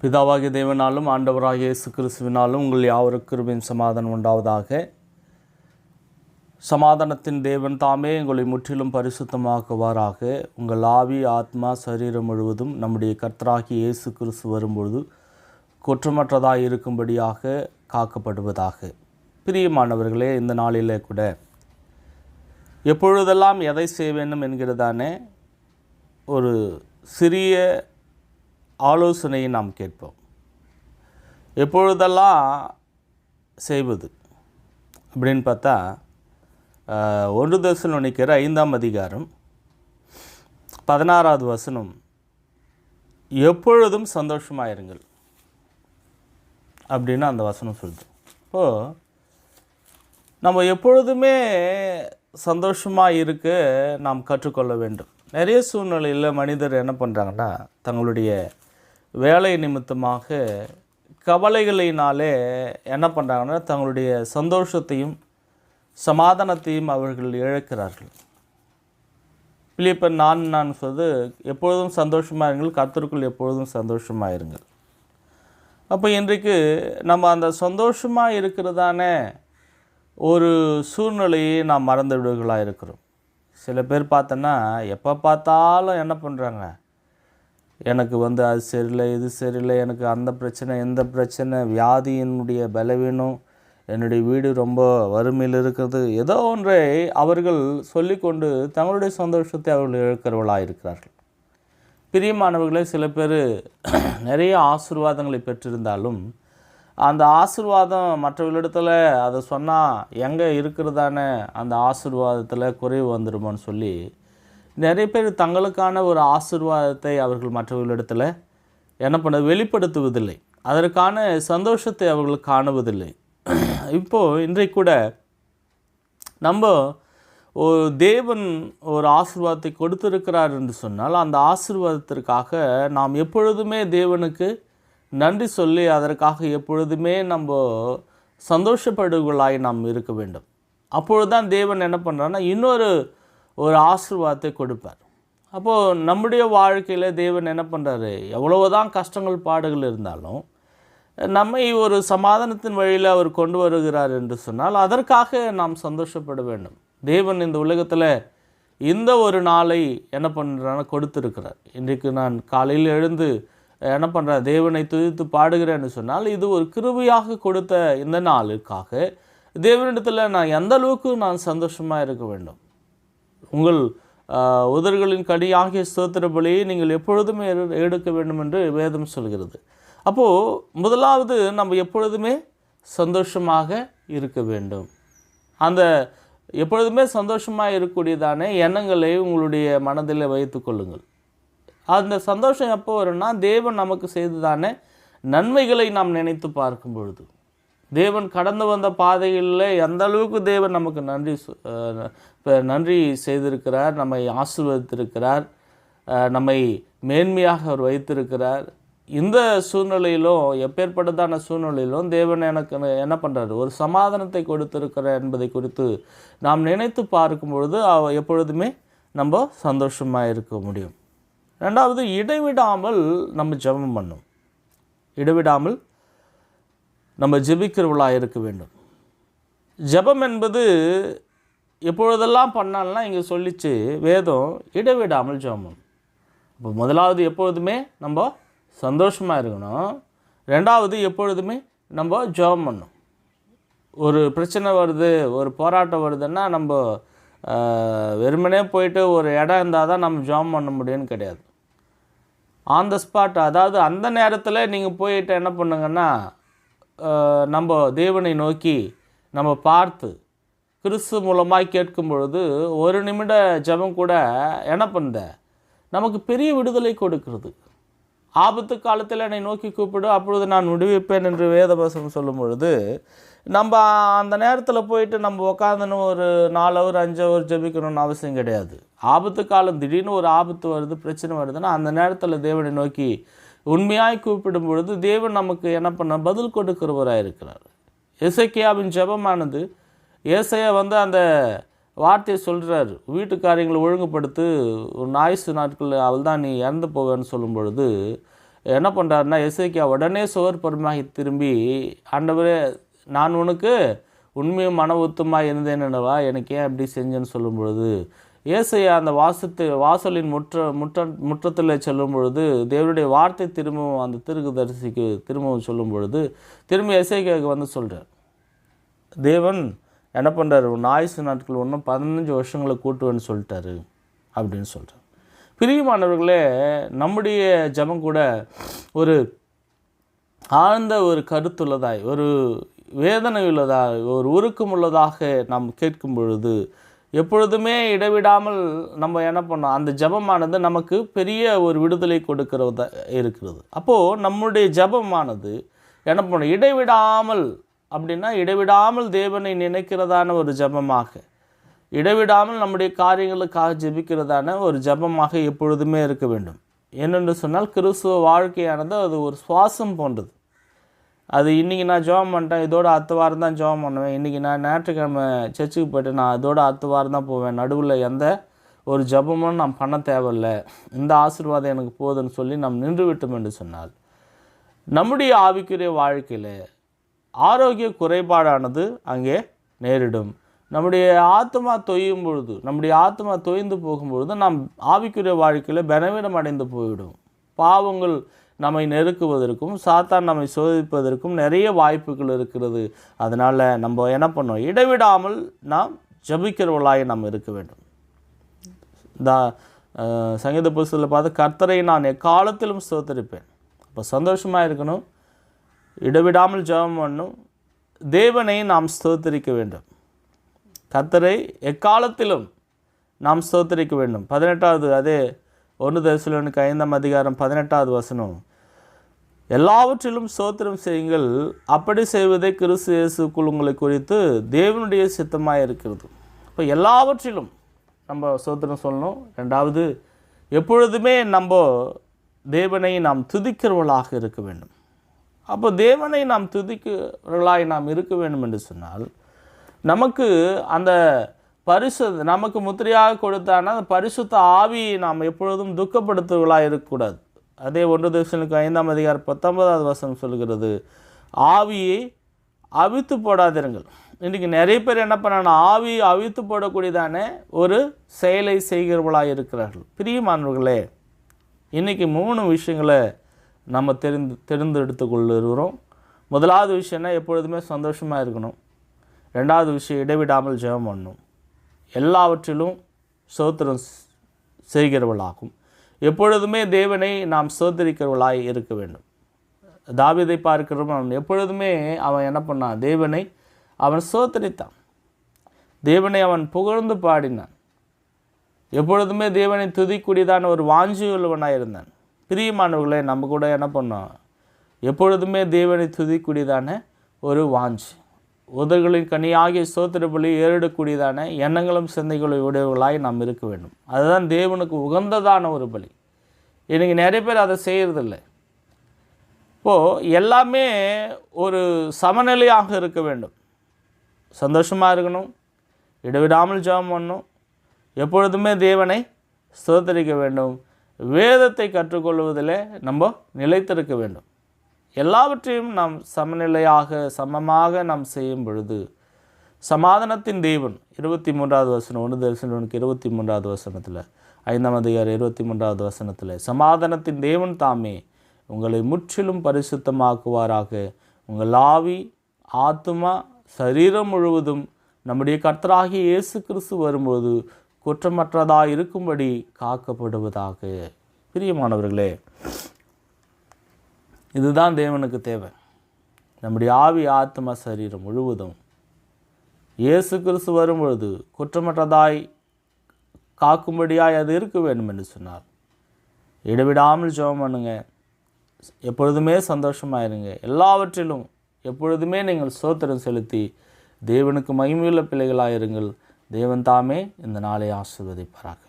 பிதாவாகிய தேவனாலும் ஆண்டவராகிய இயேசு கிறிஸ்துவினாலும் உங்கள் யாவருக்கும் கிருபையும் சமாதானம் உண்டாவதாக. சமாதானத்தின் தேவன் தாமே உங்களை முற்றிலும் பரிசுத்தமாக்குவாராக. உங்கள் ஆவி, ஆத்மா, சரீரம் முழுவதும் நம்முடைய கர்த்தராகிய இயேசு கிறிஸ்து வரும்பொழுது குற்றமற்றதாக இருக்கும்படியாக காக்கப்படுவதாக. பிரியமானவர்களே, இந்த நாளிலே கூட எப்பொழுதெல்லாம் எதை செய்ய வேண்டும் என்கிறதானே ஒரு சிறிய ஆலோசனையை நாம் கேட்போம். எப்பொழுதெல்லாம் செய்வது அப்படின்னு பார்த்தா 1 தெசலோனிக்கர் 5ஆம் அதிகாரம் 16வது வசனம், எப்பொழுதும் சந்தோஷமாயிருங்கள் அப்படின்னு அந்த வசனம் சொல்லுது. இப்போது நம்ம எப்பொழுதுமே சந்தோஷமாக இருக்க நாம் கற்றுக்கொள்ள வேண்டும். நிறைய சூழ்நிலையில் மனிதர் என்ன பண்ணுறாங்கன்னா, தங்களுடைய வேலை நிமித்தமாக கவலைகளினாலே என்ன பண்ணுறாங்கன்னா, தங்களுடைய சந்தோஷத்தையும் சமாதானத்தையும் அவர்கள் இழக்கிறார்கள். பிலிப்பியர் 4:4 சொல்வது, எப்பொழுதும் சந்தோஷமாக இருங்கள், கர்த்தருக்குள் எப்பொழுதும் சந்தோஷமாக இருங்கள். அப்போ இன்றைக்கு நம்ம அந்த சந்தோஷமாக இருக்கிறதான ஒரு சூழ்நிலையை நாம் மறந்து விடுவர்களாக இருக்கிறோம். சில பேர் பார்த்தோன்னா எப்போ பார்த்தாலும் என்ன பண்ணுறாங்க, எனக்கு அது சரியில்லை, இது சரியில்லை, எனக்கு அந்த பிரச்சனை, எந்த பிரச்சனை, வியாதியினுடைய பலவீனம், என்னுடைய வீடு ரொம்ப வறுமையில் இருக்கிறது, ஏதோ ஒன்றை அவர்கள் சொல்லிக்கொண்டு தங்களுடைய சந்தோஷத்தை அவர்கள் இழக்கிறவர்களாக இருக்கிறார்கள். பிரியமானவர்களே, சில பேர் நிறைய ஆசீர்வாதங்களை பெற்றிருந்தாலும் அந்த ஆசீர்வாதம் மற்றவர்களிடத்தில் அதை சொன்னால் எங்கே இருக்கிறதான அந்த ஆசீர்வாதத்தில் குறைவு வந்துடுமோன்னு சொல்லி நிறைய பேர் தங்களுக்கான ஒரு ஆசீர்வாதத்தை அவர்கள் மற்றவர்களிடத்தில் என்ன பண்ண வெளிப்படுத்துவதில்லை, அதற்கான சந்தோஷத்தை அவர்கள் காணுவதில்லை. இப்போது இன்றைக்கு கூட நம்ம ஒரு தேவன் ஒரு ஆசீர்வாதத்தை கொடுத்திருக்கிறார் என்று சொன்னால் அந்த ஆசீர்வாதத்திற்காக நாம் எப்பொழுதுமே தேவனுக்கு நன்றி சொல்லி அதற்காக எப்பொழுதுமே நம்ம சந்தோஷப்படுவர்களாய் நாம் இருக்க வேண்டும். அப்பொழுது தான் தேவன் என்ன பண்ணுறாருன்னா இன்னொரு ஆசீர்வாதத்தை கொடுப்பார். அப்போது நம்முடைய வாழ்க்கையில் தேவன் என்ன பண்ணுறாரு, எவ்வளவுதான் கஷ்டங்கள் பாடுகள் இருந்தாலும் நம்மை ஒரு சமாதானத்தின் வழியில் அவர் கொண்டு வருகிறார் என்று சொன்னால் அதற்காக நாம் சந்தோஷப்பட வேண்டும். தேவன் இந்த உலகத்தில் இந்த ஒரு நாளை என்ன பண்ணுறான்னு கொடுத்துருக்கிறார். இன்றைக்கு நான் காலையில் எழுந்து என்ன பண்ணுறேன், தேவனை துதித்து பாடுகிறேன்னு சொன்னால் இது ஒரு கிருபையாக கொடுத்த இந்த நாளுக்காக தேவனிடத்தில் நான் எந்த அளவுக்கு நான் சந்தோஷமாக இருக்க வேண்டும். உங்கள் உதடுகளின் கனியாகிய ஸ்தோத்திர பலியை நீங்கள் எப்பொழுதுமே எடுக்க வேண்டும் என்று வேதம் சொல்கிறது. அப்போது முதலாவது நம்ம எப்பொழுதுமே சந்தோஷமாக இருக்க வேண்டும். அந்த எப்பொழுதுமே சந்தோஷமாக இருக்கக்கூடியதான எண்ணங்களை உங்களுடைய மனதில் வைத்து கொள்ளுங்கள். அந்த சந்தோஷம் எப்போ வரும்னா, தேவன் நமக்கு செய்ததான நன்மைகளை நாம் நினைத்து பார்க்கும் பொழுது, தேவன் கடந்து வந்த பாதைகளில் எந்த அளவுக்கு தேவன் நமக்கு நன்றி செய்திருக்கிறார், நம்மை ஆசீர்வதித்திருக்கிறார், நம்மை மேன்மையாக அவர் வைத்திருக்கிறார். இந்த சூழ்நிலையிலும் எப்பேற்பட்டதான சூழ்நிலையிலும் தேவன் எனக்கு என்ன பண்ணுறாரு, ஒரு சமாதானத்தை கொடுத்திருக்கிறார் என்பதை குறித்து நாம் நினைத்து பார்க்கும் பொழுது எப்பொழுதுமே நம்ம சந்தோஷமாக இருக்க முடியும். ரெண்டாவது, இடைவிடாமல் நம்ம ஜெபம் பண்ணணும். இடைவிடாமல் நம்ம ஜெபிக்கிறவர்களாக இருக்க வேண்டும். ஜெபம் என்பது எப்பொழுதெல்லாம் பண்ணால்னா இங்கே சொல்லிச்சு வேதம், இடைவிடாமல் ஜெபம் பண்ணணும். இப்போ முதலாவது எப்பொழுதுமே நம்ம சந்தோஷமாக இருக்கணும். ரெண்டாவது எப்பொழுதுமே நம்ம ஜெபம் பண்ணணும். ஒரு பிரச்சனை வருது, ஒரு போராட்டம் வருதுன்னா நம்ம வெறுமனே போயிட்டு ஒரு இடம் இருந்தால் தான் நம்ம ஜெபம் பண்ண முடியும்னு கிடையாது. ஆன் த ஸ்பாட், அதாவது அந்த நேரத்தில் நீங்கள் போயிட்டு என்ன பண்ணுங்கன்னா, நம்ம தேவனை நோக்கி நம்ம பார்த்து கிறிஸ்து மூலமாக கேட்கும் பொழுது ஒரு நிமிட ஜெபம் கூட என்ன பண்ணுத நமக்கு பெரிய விடுதலை கொடுக்கிறது. ஆபத்து காலத்தில் என்னை நோக்கி கூப்பிடு, அப்பொழுது நான் விடுவிப்பேன் என்று வேதவசனம் சொல்லும் பொழுது நம்ம அந்த நேரத்தில் போயிட்டு நம்ம உட்காந்துன்னு ஒரு 4 ஹவர் 5 ஹவர் ஜெபிக்கணும்னு அவசியம் கிடையாது. ஆபத்து காலம், திடீர்னு ஒரு ஆபத்து வருது, பிரச்சனை வருதுன்னா அந்த நேரத்தில் தேவனை நோக்கி உண்மையாய் கூப்பிடும் பொழுது தேவன் நமக்கு என்ன பண்ண பதில் கொடுக்கிறவராக இருக்கிறார். எசேக்கியாவின் ஜெபமானது, ஏசாயா அந்த வார்த்தையை சொல்கிறார், வீட்டுக்காரியங்களை ஒழுங்குபடுத்து, ஒரு 40 நாட்கள் அவள் தான் நீ இறந்து போவேன்னு சொல்லும் பொழுது என்ன பண்ணுறாருன்னா, எசேக்கியா உடனே சுவர் பொறுமையாகி திரும்பி, ஆண்டவரே நான் உனக்கு உண்மையும் மன உத்தமாக இருந்தேன் என்னவா, எனக்கு ஏன் இப்படி செஞ்சேன்னு சொல்லும் பொழுது, ஏசையா அந்த வாசலின் முற்றத்தில் செல்லும் பொழுது தேவனுடைய வார்த்தை திரும்பவும் அந்த தீர்க்கதரிசிக்கு திரும்பவும் சொல்லும் பொழுது திரும்பி எசேக்கியாவுக்கு வந்து சொல்கிறார், தேவன் என்ன பண்ணுறாரு, உன் ஆயுசு நாட்கள் இன்னும் 15 வருஷங்களை கூட்டுவேன்னு சொல்லிட்டாரு அப்படின்னு சொல்கிறார். பிரியமானவர்களே, நம்முடைய ஜெபம் கூட ஒரு ஆழ்ந்த ஒரு கருத்துள்ளதாய், ஒரு வேதனை உள்ளதாய், ஒரு உருக்கம் உள்ளதாக நாம் கேட்கும் பொழுது எப்பொழுதுமே இடைவிடாமல் நம்ம என்ன பண்ணோம், அந்த ஜெபமானது நமக்கு பெரிய ஒரு விடுதலை கொடுக்கிறதா இருக்கிறது. அப்போது நம்முடைய ஜெபமானது என்ன பண்ணணும், இடைவிடாமல் அப்படின்னா இடைவிடாமல் தேவனை நினைக்கிறதான ஒரு ஜெபமாக, இடைவிடாமல் நம்முடைய காரியங்களுக்காக ஜெபிக்கிறதான ஒரு ஜெபமாக எப்பொழுதுமே இருக்க வேண்டும். ஏனென்று சொன்னால் கிறிஸ்துவ வாழ்க்கையானது அது ஒரு சுவாசம் போன்றது. அது இன்றைக்கி நான் ஜெபம் பண்ணிட்டேன், இதோட அடுத்த வாரம் தான் ஜெபம் பண்ணுவேன், இன்றைக்கி நான் ஞாயிற்றுக்கிழமை சர்ச்சுக்கு போய்ட்டு நான் அதோட அடுத்த வாரம் தான் போவேன், நடுவில் எந்த ஒரு ஜெபமும் நான் பண்ண தேவையில்லை, இந்த ஆசீர்வாதம் எனக்கு போதுன்னு சொல்லி நாம் நின்று விட்டோம் என்று சொன்னால் நம்முடைய ஆவிக்குரிய வாழ்க்கையில் ஆரோக்கிய குறைபாடானது அங்கே நேரிடும். நம்முடைய ஆத்மா தொய்யும் பொழுது, நம்முடைய ஆத்மா தொய்ந்து போகும்பொழுது நாம் ஆவிக்குரிய வாழ்க்கையில் பலவீனம் அடைந்து போய்விடும். பாவங்கள் நம்மை நெருக்குவதற்கும் சாத்தான் நம்மை சோதிப்பதற்கும் நிறைய வாய்ப்புகள் இருக்கிறது. அதனால் நம்ம என்ன பண்ணோம், இடைவிடாமல் நாம் ஜபிக்கிறவர்களாய் நாம் இருக்க வேண்டும். சங்கீத புஸ்தகத்தில் பார்த்து, கர்த்தரை நான் எக்காலத்திலும் ஸ்தோத்தரிப்பேன். அப்போ சந்தோஷமாக இருக்கணும், இடைவிடாமல் ஜெபம் பண்ணணும், தேவனை நாம் ஸ்தோத்தரிக்க வேண்டும். கர்த்தரை எக்காலத்திலும் நாம் ஸ்தோத்தரிக்க வேண்டும். 18வது அதே 1 தெசலோனிக்கேயர் 5ஆம் அதிகாரம் 18வது வசனம், எல்லாவற்றிலும் ஸ்தோத்திரம் செய்யுங்கள், அப்படி செய்வதே கிறிஸ்து இயேசுக்குள் உங்களை குறித்து தேவனுடைய சித்தமாக இருக்கிறது. இப்போ எல்லாவற்றிலும் நம்ம ஸ்தோத்திரம் சொல்லணும். 2வது, எப்பொழுதுமே நம்ம தேவனை நாம் துதிக்கிறவர்களாக இருக்க வேண்டும். அப்போ தேவனை நாம் துதிக்கிறவர்களாய் நாம் இருக்க வேண்டும் என்று சொன்னால் நமக்கு அந்த நமக்கு முத்திரையாக கொடுத்தான அந்த பரிசுத்த ஆவியை நாம் எப்பொழுதும் துக்கப்படுத்துவர்களாக இருக்கக்கூடாது. அதே 1 தெசலோனிக்கேயர் 5ஆம் அதிகாரம் 19வது வசனம் சொல்கிறது, ஆவியை அவித்து போடாதிருங்கள். இன்றைக்கி நிறைய பேர் என்ன பண்ணாங்கன்னா, ஆவியை அவித்து போடக்கூடியதான ஒரு செயலை செய்கிறவர்களாக இருக்கிறார்கள். பிரியமானவர்களே, இன்றைக்கி 3 விஷயங்களை நம்ம தெரிந்து கொள்ளுகிறோம். முதலாவது விஷயம்னா எப்பொழுதுமே சந்தோஷமாக இருக்கணும். 2வது விஷயம், இடைவிடாமல் ஜெபம் பண்ணணும். எல்லாவற்றிலும் ஸ்தோத்திரம் செய்கிறவர்களாகும். எப்பொழுதுமே தேவனை நாம் ஸ்தோத்திரிக்கிறவர்களாய் இருக்க வேண்டும். தாவீதை பார்க்கிறோம், அவன் எப்பொழுதுமே அவன் என்ன பண்ணான், தேவனை அவன் ஸ்தோத்திரித்தான், தேவனை அவன் புகழ்ந்து பாடினான், எப்பொழுதுமே தேவனை துதிக்கூடியதான ஒரு வாஞ்சி உள்ளவனாக இருந்தான். பிரியமானவர்களே, நம்ம கூட என்ன பண்ணோம், எப்பொழுதுமே தேவனை துதிக்கூடியதான ஒரு வாஞ்சி, உதடுகளின் கனியாகிய ஸ்தோத்திர பலி ஏறிடக்கூடியதான எண்ணங்களும் சிந்தைகளை உடையவர்களாய் நாம் இருக்க வேண்டும். அதுதான் தேவனுக்கு உகந்ததான ஒரு பலி. இன்றைக்கி நிறைய பேர் அதை செய்கிறதில்லை. இப்போது எல்லாமே ஒரு சமநிலையாக இருக்க வேண்டும். சந்தோஷமாக இருக்கணும், இடைவிடாமல் ஜெபம் பண்ணணும், எப்பொழுதுமே தேவனை ஸ்தோத்திரிக்க வேண்டும், வேதத்தை கற்றுக்கொள்வதில் நம்ம நிலைத்திருக்க வேண்டும். எல்லாவற்றையும் நாம் சமமாக நாம் செய்யும் பொழுது சமாதானத்தின் தேவன் 23வது வசனம் 1 தெசலோனிக்கேயர் 23வது வசனத்தில் 5ஆம் அதிகாரம் 23வது வசனத்தில், சமாதானத்தின் தேவன் தாமே உங்களை முற்றிலும் பரிசுத்தமாக்குவாராக, உங்கள் ஆவி ஆத்துமா சரீரம் முழுவதும் நம்முடைய கர்த்தராகிய இயேசு கிறிஸ்து வரும்போது குற்றமற்றதாக இருக்கும்படி காக்கப்படுவதாக. பிரியமானவர்களே, இதுதான் தேவனுக்கு தேவை. நம்முடைய ஆவி ஆத்மா சரீரம் முழுவதும் இயேசு கிறிஸ்து வரும்பொழுது குற்றமற்றதாய் காக்கும்படியாய் அது இருக்க வேண்டும் என்று சொன்னார். இடைவிடாமல் ஜெபம் பண்ணுங்க, எப்பொழுதுமே சந்தோஷமாக இருங்க, எல்லாவற்றிலும் எப்பொழுதுமே நீங்கள் ஸ்தோத்திரம் செலுத்தி தேவனுக்கு மகிமையுள்ள பிள்ளைகளாக இருங்கள். தேவன் தாமே இந்த நாளை ஆசீர்வதிப்பாராக.